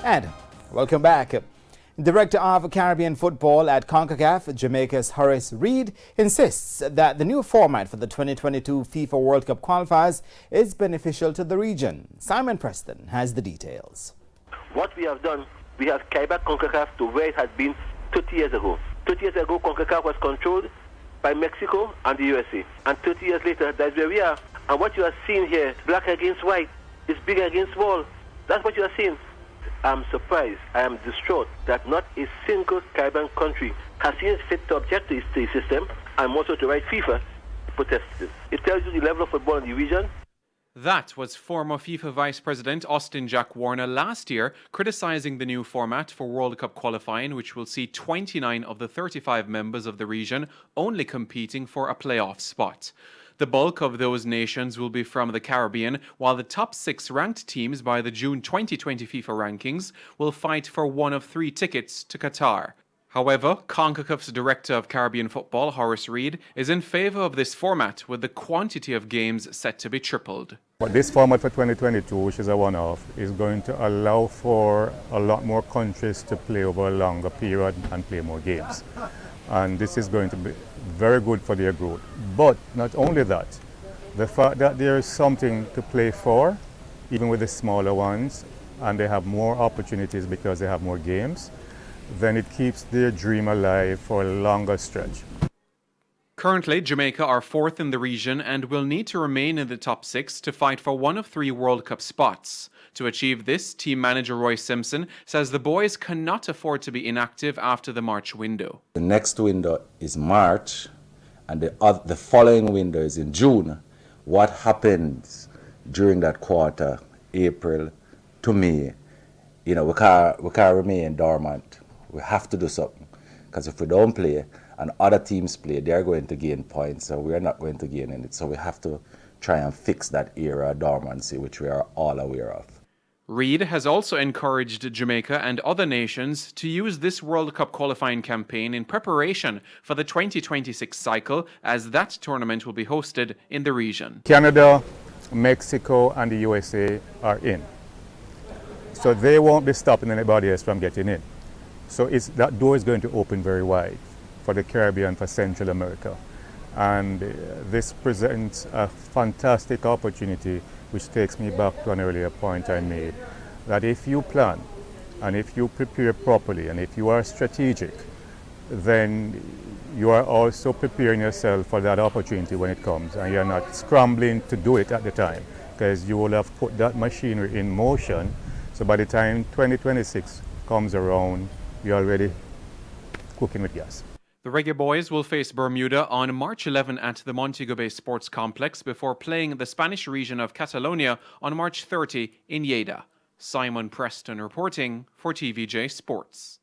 And welcome back. Director of Caribbean Football at CONCACAF, Jamaica's Horace Reid, insists that the new format for the 2022 FIFA World Cup qualifiers is beneficial to the region. Simon Preston has the details. What we have done, we have carried back CONCACAF to where it had been 30 years ago. 30 years ago, CONCACAF was controlled by Mexico and the USA. And 30 years later, that's where we are. And what you are seeing here, black against white, is big against small. That's what you are seeing. I'm surprised, I am distraught that not a single Caribbean country has seen it fit to object to the system and also to write FIFA to protest it. It tells you the level of football in the region. That was former FIFA Vice President Austin Jack Warner last year criticising the new format for World Cup qualifying, which will see 29 of the 35 members of the region only competing for a playoff spot. The bulk of those nations will be from the Caribbean, while the top 6 ranked teams by the June 2020 FIFA rankings will fight for one of 3 tickets to Qatar. However, CONCACAF's Director of Caribbean Football, Horace Reid, is in favour of this format, with the quantity of games set to be tripled. But this format for 2022, which is a one-off, is going to allow for a lot more countries to play over a longer period and play more games. And this is going to be very good for their growth. But not only that, the fact that there is something to play for, even with the smaller ones, and they have more opportunities because they have more games, then it keeps their dream alive for a longer stretch. Currently, Jamaica are 4th in the region and will need to remain in the top 6 to fight for one of 3 World Cup spots. To achieve this, team manager Roy Simpson says the boys cannot afford to be inactive after the March window. The next window is March, and the following window is in June. What happens during that quarter, April to May, we can't remain dormant. We have to do something, because if we don't play and other teams play, they're going to gain points, so we're not going to gain in it. So we have to try and fix that era of dormancy, which we are all aware of. Reid has also encouraged Jamaica and other nations to use this World Cup qualifying campaign in preparation for the 2026 cycle, as that tournament will be hosted in the region. Canada, Mexico, and the USA are in. So they won't be stopping anybody else from getting in. So that door is going to open very wide for the Caribbean, for Central America. And this presents a fantastic opportunity, which takes me back to an earlier point I made, that if you plan and if you prepare properly and if you are strategic, then you are also preparing yourself for that opportunity when it comes, and you're not scrambling to do it at the time, because you will have put that machinery in motion. So by the time 2026 comes around, you're already cooking with gas. The Reggae Boys will face Bermuda on March 11 at the Montego Bay Sports Complex before playing the Spanish region of Catalonia on March 30 in Lleida. Simon Preston reporting for TVJ Sports.